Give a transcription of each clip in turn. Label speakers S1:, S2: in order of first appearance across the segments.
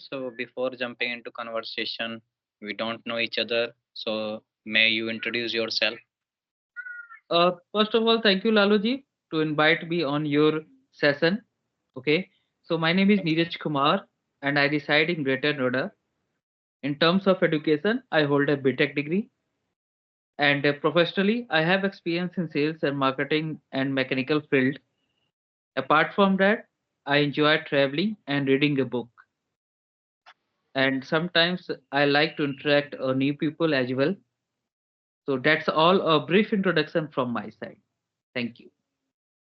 S1: So before jumping into conversation, we don't know each other. So may you introduce yourself?
S2: First of all, thank you, Laluji, to invite me on your session. Okay, so my name is Neeraj Kumar, and I reside in Greater Noida. In terms of education, I hold a BTech degree, and professionally, I have experience in sales and marketing and mechanical field. Apart from that, I enjoy traveling and reading a book, and sometimes I like to interact new people as well. So that's all a brief introduction from my side. Thank you.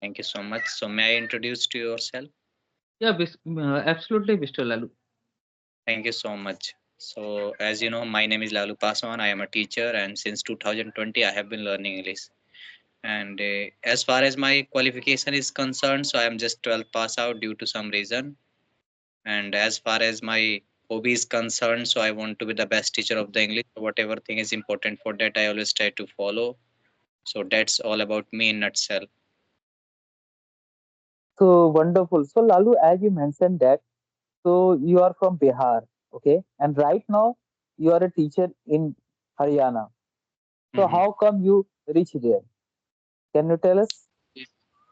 S1: Thank you so much. So may I introduce to yourself?
S2: Yeah, absolutely, Mr. Lalu.
S1: Thank you so much. So as you know, my name is Lalu Paswan. I am a teacher, and since 2020, I have been learning English. And as far as my qualification is concerned, so I am just 12th pass out due to some reason. And as far as my hobby is concerned, so I want to be the best teacher of the English. Whatever thing is important for that, I always try to follow. So that's all about me in nutshell.
S3: So wonderful. So Lalu, as you mentioned that, so you are from Bihar, okay, and right now you are a teacher in Haryana. So
S1: Mhm.
S3: how come you reach there? Can you tell us?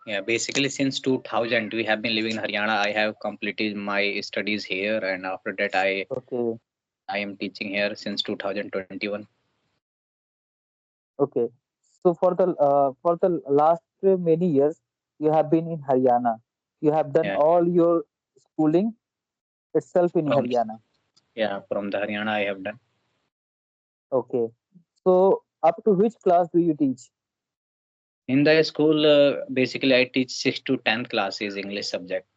S1: Yeah, basically since 2000 we have been living in Haryana. I have completed my studies here, and after that
S3: Okay,
S1: I am teaching here since 2021.
S3: okay. So for the last many years, you have been in Haryana. You have done
S1: Yeah,
S3: all your schooling itself in
S1: from
S3: Haryana.
S1: from the Haryana I have done.
S3: Okay. So up to which class do you teach?
S1: In the school, basically I teach 6 to 10th classes English subject.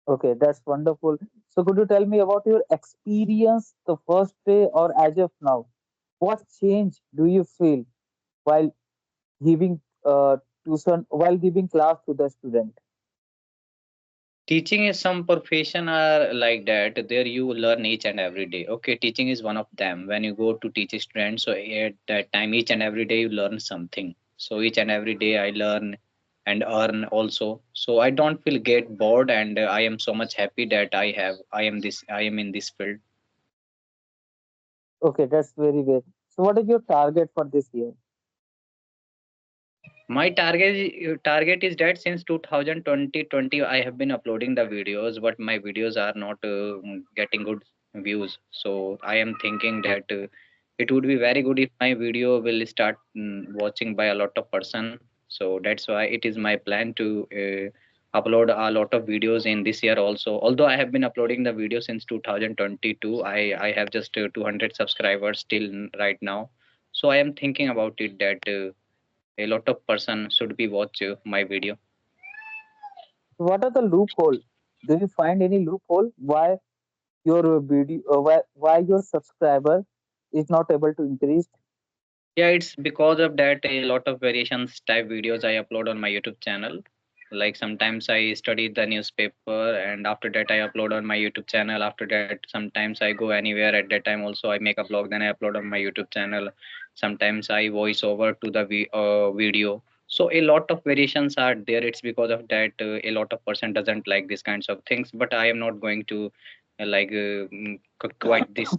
S3: Okay, that's wonderful. So could you tell me about your experience the first day or as of now? What change do you feel while giving tuition, while giving class to the student?
S1: Teaching is some profession are like that. There you learn each and every day. Okay, teaching is one of them. When you go to teach students, so at that time, each and every day you learn something. So each and every day I learn and earn also. So I don't feel get bored, and I am so much happy that I am in this field.
S3: Okay, that's very good. So what is your target for this year?
S1: My target is that since 2020 I have been uploading the videos, but my videos are not getting good views. So I am thinking that it would be very good if my video will start watching by a lot of person. So that's why it is my plan to upload a lot of videos in this year also. Although I have been uploading the video since 2022, I have just 200 subscribers till right now. So I am thinking about it that. A lot of person should be watch my video.
S3: So what are the loophole? Do you find any loophole why your video, why your subscriber is not able to increase?
S1: Yeah, it's because of that a lot of variations type videos I upload on my YouTube channel. Like sometimes I study the newspaper, and after that I upload on my YouTube channel. After that sometimes I go anywhere. At that time also I make a blog, then I upload on my YouTube channel. Sometimes I voice over to the video. So a lot of variations are there. It's because of that a lot of person doesn't like these kinds of things, but I am not going to quite this.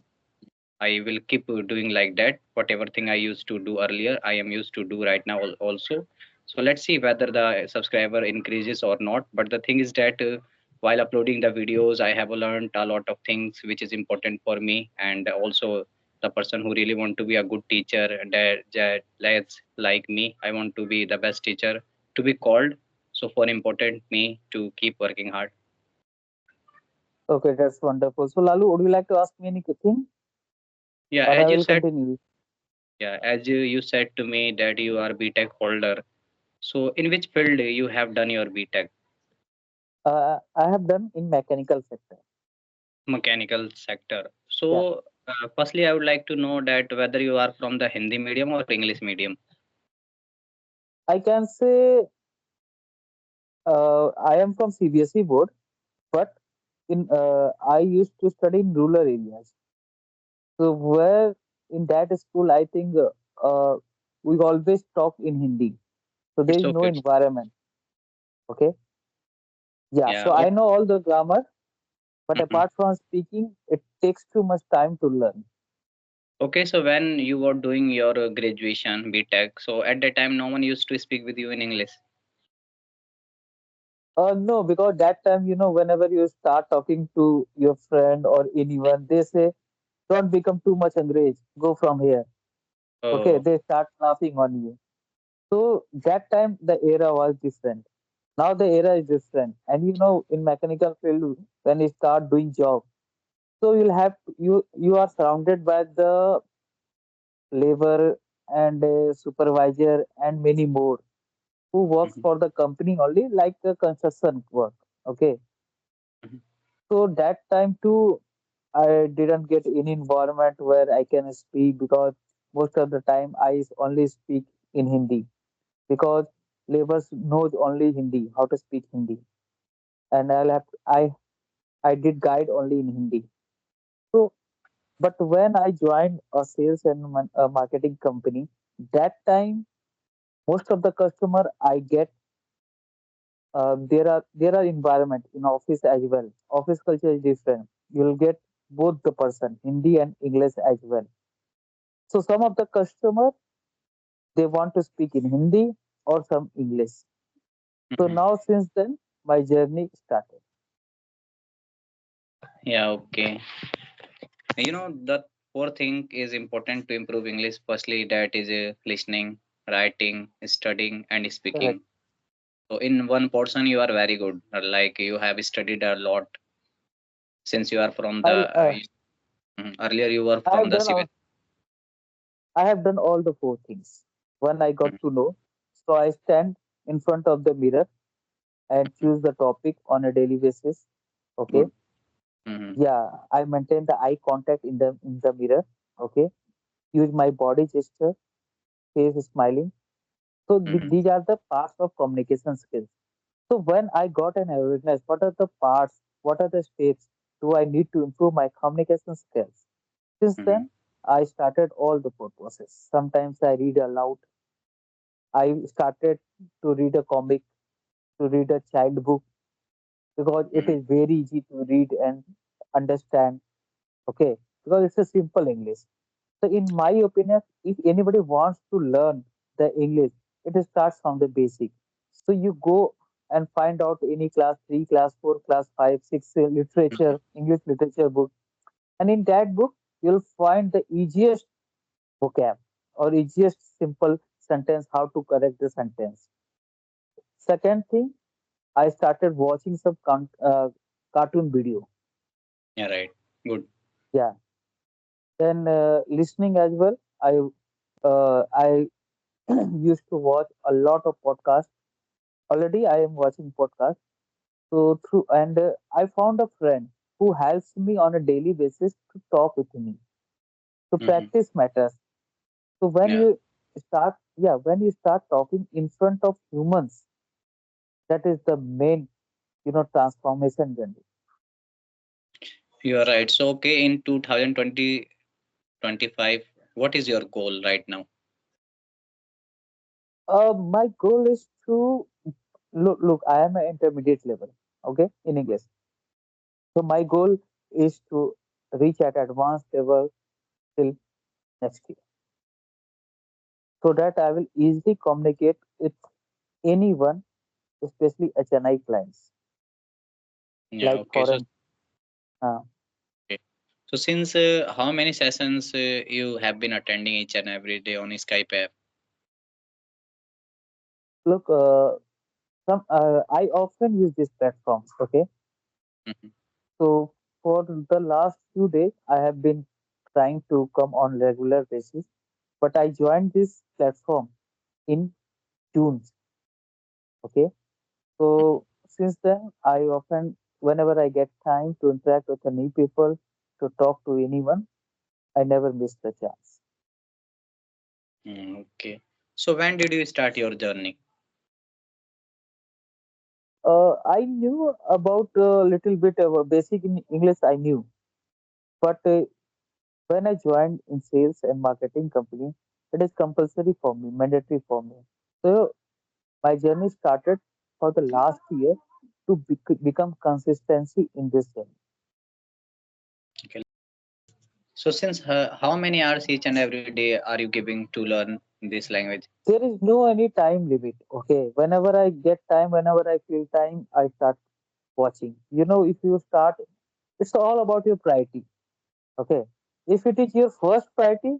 S1: I will keep doing like that. Whatever thing I used to do earlier, I am used to do right now also. So let's see whether the subscriber increases or not. But the thing is that while uploading the videos, I have learned a lot of things which is important for me, and also the person who really want to be a good teacher, that let's like me, I want to be the best teacher to be called. So for important me to keep working hard.
S3: Okay, that's wonderful. So Lalu, would you like to ask me anything,
S1: Yeah,
S3: or
S1: as
S3: I
S1: you
S3: will
S1: said,
S3: continue?
S1: yeah, as you said to me that you are BTech holder. So, in which field you have done your BTech?
S3: I have done in mechanical sector.
S1: Mechanical sector.
S3: Yeah,
S1: So, firstly, I would like to know that whether you are from the Hindi medium or English medium.
S3: I can say I am from CBSE board, but in I used to study in rural areas. So where in that school, I think we always talk in Hindi. So there
S1: It's
S3: is no
S1: okay.
S3: environment. Okay. Yeah.
S1: Yeah.
S3: So I know all the grammar. But
S1: Mhm.
S3: apart from speaking, it takes too much time to learn.
S1: Okay, so when you were doing your graduation, BTech, so at that time, no one used to speak with you in English.
S3: No, because that time, whenever you start talking to your friend or anyone, they say, don't become too much English, go from here. Okay,
S1: Oh,
S3: they start laughing on you. So that time the era was different. Now the era is different. And in mechanical field, when you start doing job, so you are surrounded by the labor and supervisor and many more who works
S1: mhm,
S3: for the company only like a construction work. Okay.
S1: mhm,
S3: So that time too, I didn't get any environment where I can speak because most of the time I only speak in Hindi because laborers knows only Hindi, how to speak Hindi, and I did guide only in Hindi. So, but when I joined a sales and marketing company, that time most of the customer I get there are environment in office as well. Office culture is different. You'll get both the person Hindi and English as well. So some of the customer they want to speak in Hindi or some English. So
S1: mhm.
S3: now since then my journey started.
S1: Yeah, okay. The four thing is important to improve English. Firstly, that is listening, writing, studying, and
S3: Correct.
S1: speaking. So in one portion, you are very good. Like you have studied a lot since you are from the
S3: I'll
S1: earlier you were
S3: I
S1: from
S3: have
S1: the
S3: done
S1: civil.
S3: all I have done all the four things. When I got
S1: Mhm,
S3: to know, so I stand in front of the mirror and
S1: mhm.
S3: choose the topic on a daily basis. Okay.
S1: Good. Hmm.
S3: Yeah, I maintain the eye contact in the mirror. Okay. Use my body gesture, face smiling. So
S1: Hmm.
S3: these are the parts of communication skills. So when I got an awareness, what are the parts, what are the steps do I need to improve my communication skills? Since
S1: Hmm.
S3: then, I started all the purposes. Sometimes I read aloud. I started to read a comic, to read a child book because it
S1: Hmm.
S3: is very easy to read and understand. Okay, because it's a simple English. So, in my opinion, if anybody wants to learn the English, it starts from the basic. So, you go and find out any class 3, class 4, class 5, 6 literature, English literature book. And in that book, you'll find the easiest vocab or easiest simple sentence, how to correct the sentence. Second thing, I started watching some cartoon video.
S1: Yeah, right. Good.
S3: Yeah. Then listening as well. I used to watch a lot of podcasts. Already, I am watching podcasts. So through and I found a friend who helps me on a daily basis to talk with me. So
S1: Hmm.
S3: practice matters. So
S1: Yeah,
S3: when you start talking in front of humans, that is the main, transformation journey.
S1: you are right. So, okay, in 2025, what is your goal right now?
S3: My goal is to look. I am an intermediate level, okay, in English. So my goal is to reach at advanced level till next year, so that I will easily communicate with anyone, especially HNI clients
S1: Yeah,
S3: like
S1: okay. So,
S3: foreign. Uh,
S1: okay. So since how many sessions you have been attending each and every day on Skype app?
S3: look, I often use this platform. Okay,
S1: Mhm,
S3: so for the last few days, I have been trying to come on regular basis, but I joined this platform in June. Okay,
S1: mhm.
S3: so since then, I often, whenever I get time to interact with the new people, to talk to anyone, I never miss the chance.
S1: Okay. So when did you start your journey?
S3: I knew about a little bit of basic in English. I knew, but when I joined in sales and marketing company, it is compulsory for me, mandatory for me. So my journey started for the last year to become consistency in this journey.
S1: So since how many hours each and every day are you giving to learn this language?
S3: There is no any time limit. Okay, whenever I get time, whenever I feel time, I start watching. If you start, it's all about your priority. Okay, if it is your first priority,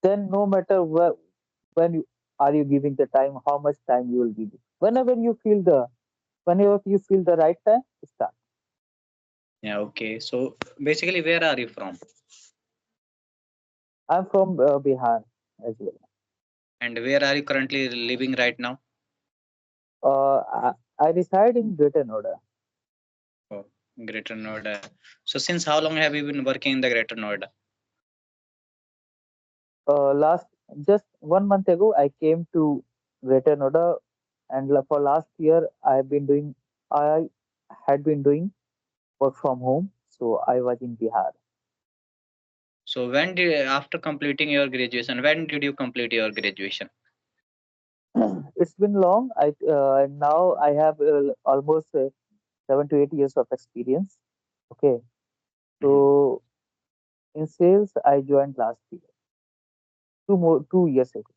S3: then no matter when you are you giving the time, how much time you will give it. Whenever you feel the right time, start.
S1: Yeah, okay. So basically, where are you from?
S3: I'm from Bihar as well.
S1: And where are you currently living right now?
S3: I reside in Greater Noida.
S1: Oh, Greater Noida. So since how long have you been working in the Greater Noida?
S3: Last just 1 month ago, I came to Greater Noida, and for last year, I had been doing work from home, so I was in Bihar.
S1: So when did after completing your graduation, when did you complete your graduation?
S3: It's been long. Now I have almost 7 to 8 years of experience. Okay,
S1: Mhm.
S3: so in sales, I joined last year, 2 years ago,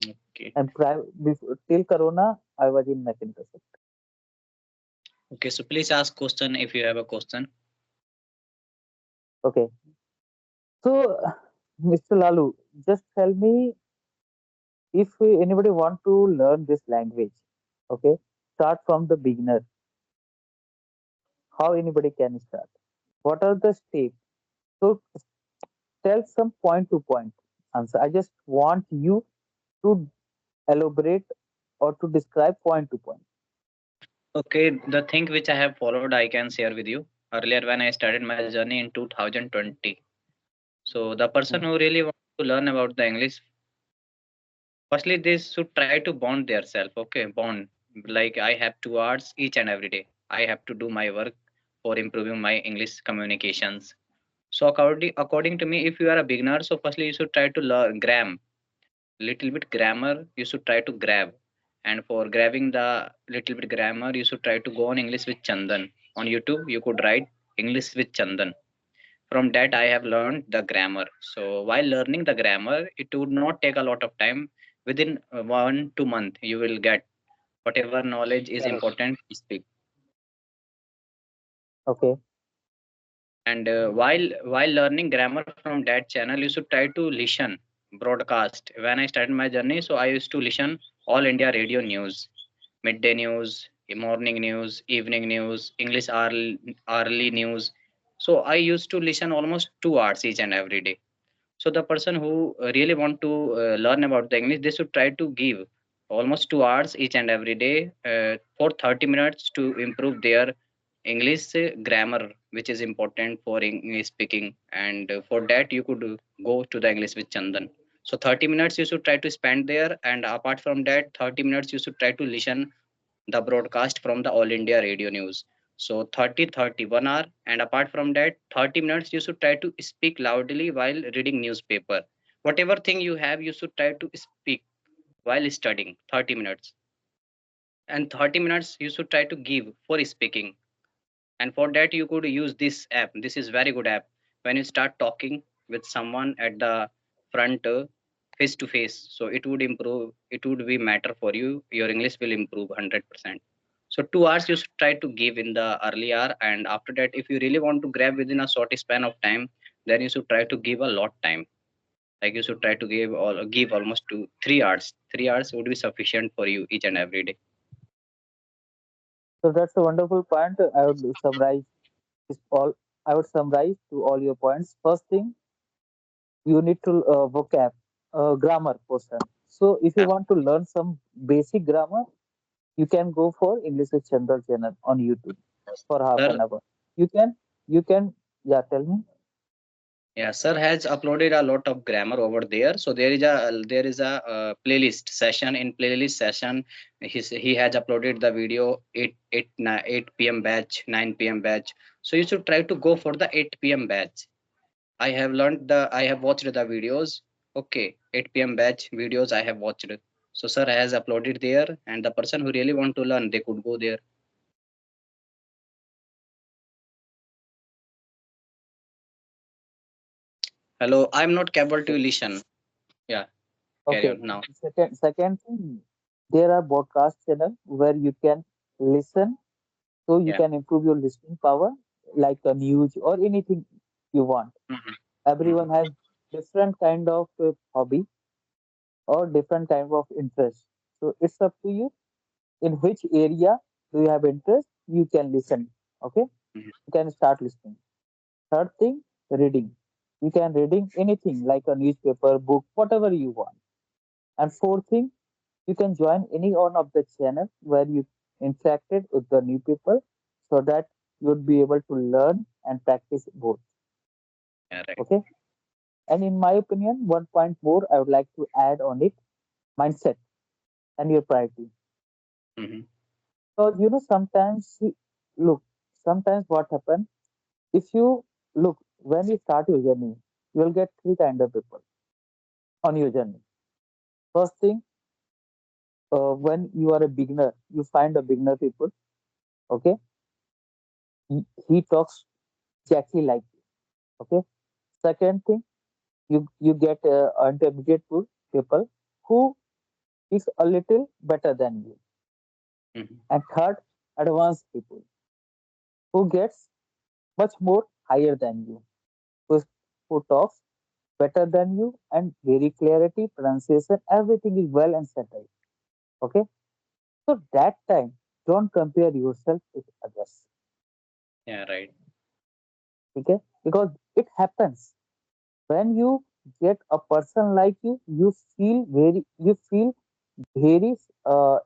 S1: Okay.
S3: and till Corona, I was in mechanical sector.
S1: Okay. So please ask question if you have a question.
S3: Okay, so Mr. Lalu, just tell me if anybody want to learn this language. Okay, start from the beginner. How anybody can start? What are the steps? So tell some point to point answer. I just want you to elaborate or to describe point to point.
S1: Okay, the thing which I have followed, I can share with you. Earlier, when I started my journey in 2020, so the person
S3: Mm.
S1: who really wants to learn about the English, firstly, they should try to bond themselves. Okay, bond. Like I have 2 hours each and every day. I have to do my work for improving my English communications. So according to me, if you are a beginner, so firstly you should try to learn little bit grammar. You should try to grab, and for grabbing the little bit grammar, you should try to go on English with Chandan on YouTube. You could write English with Chandan. From that, I have learned the grammar. So while learning the grammar, it would not take a lot of time. Within 1 2 month, you will get whatever knowledge is important. Speak.
S3: Okay,
S1: And while learning grammar from that channel, you should try to listen broadcast. When I started my journey, so I used to listen all India radio news, midday news, morning news, evening news, English early news. So I used to listen almost 2 hours each and every day. So the person who really want to learn about the English, they should try to give almost 2 hours each and every day for 30 minutes to improve their English grammar, which is important for English speaking. And for that, you could go to the English with Chandan. So 30 minutes you should try to spend there, and apart from that, 30 minutes you should try to listen the broadcast from the All India Radio News. So 30 hour, and apart from that, 30 minutes you should try to speak loudly while reading newspaper. Whatever thing you have, you should try to speak while studying 30 minutes. And 30 minutes you should try to give for speaking. And for that, you could use this app. This is very good app. When you start talking with someone at the front, face to face, so it would improve. It would be matter for you. Your English will improve 100%. So 2 hours you should try to give in the early hour, and after that, if you really want to grab within a short span of time, then you should try to give a lot time. Like you should try to give almost 2 3 hours. 3 hours would be sufficient for you each and every day.
S3: so that's a wonderful point. This all. I would summarize to all your points. First thing, you need to grammar portion. So if you
S1: Yeah.
S3: want to learn some basic grammar, you can go for English with Chandra channel on YouTube for half an
S1: Sir,
S3: hour. You can, yeah, tell me.
S1: yeah, sir has uploaded a lot of grammar over there. So there is a playlist session. In playlist session, he has uploaded the video 8 p.m. batch, 9 p.m. batch. So you should try to go for the 8 p.m. batch. I have watched the videos. Okay, 8 p.m. batch videos I have watched. So sir has uploaded there, and the person who really want to learn, they could go there. Hello, I'm not capable to
S3: Okay.
S1: listen. Yeah, carry
S3: Okay.
S1: on now.
S3: Second thing, there are broadcast channel where you can listen, so you
S1: Yeah.
S3: can improve your listening power, like a news or anything you want.
S1: Hmm.
S3: Everyone
S1: Hmm.
S3: has different kind of hobby or different kind of interest. So it's up to you in which area do you have interest. You can listen. Okay, you can start listening. Third thing, reading. You can reading anything like a newspaper, book, whatever you want. And fourth thing, you can join any one of the channel where you interacted with the new people, so that you would be able to learn and practice both.
S1: Yeah, right.
S3: Okay. And in my opinion, one point more I would like to add on it: mindset and your priority.
S1: Hmm.
S3: So sometimes look, sometimes what happens, if you look, when you start your journey, you will get three kind of people on your journey. First thing, when you are a beginner, you find a beginner people. Okay, he talks exactly like you. Okay. Second thing, you get intermediate people who is a little better than you.
S1: Hmm.
S3: And third, advanced people who gets much more higher than you, who, who talks better than you and very clarity, pronunciation, everything is well and settled. Okay. So that time, don't compare yourself with others.
S1: Yeah, right.
S3: Okay. Because it happens when you get a person like you feel very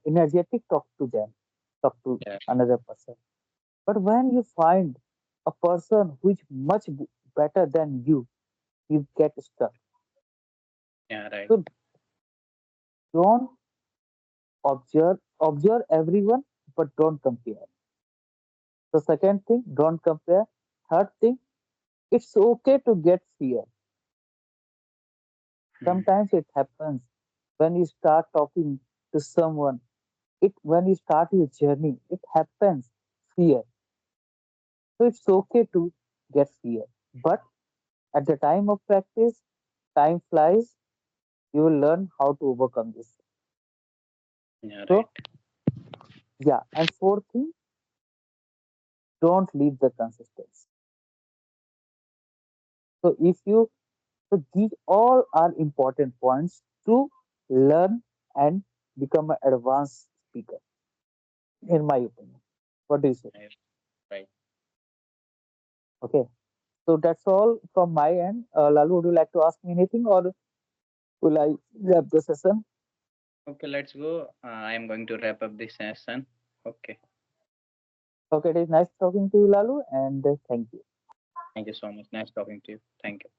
S3: energetic talk to
S1: Yeah,
S3: another person. But when you find a person who is much better than you get stuck.
S1: yeah, right.
S3: So don't observe everyone, but don't compare. So second thing, don't compare. Third thing, it's okay to get fear.
S1: Hmm.
S3: Sometimes it happens when you start talking to someone. It when you start your journey, it happens fear. So it's okay to get fear. But at the time of practice, time flies, you will learn how to overcome this.
S1: Yeah, right.
S3: So yeah, and fourth thing, don't leave the consistency. So if you so these all are important points to learn and become an advanced speaker, in my opinion. What do you say?
S1: Right. Right.
S3: Okay. So that's all from my end. Lalu, would you like to ask me anything or will I wrap the session?
S1: Okay, let's go. I am going to wrap up this session. Okay.
S3: Okay, it is nice talking to you, Lalu, and thank you.
S1: Thank you so much. Nice talking to you. Thank you.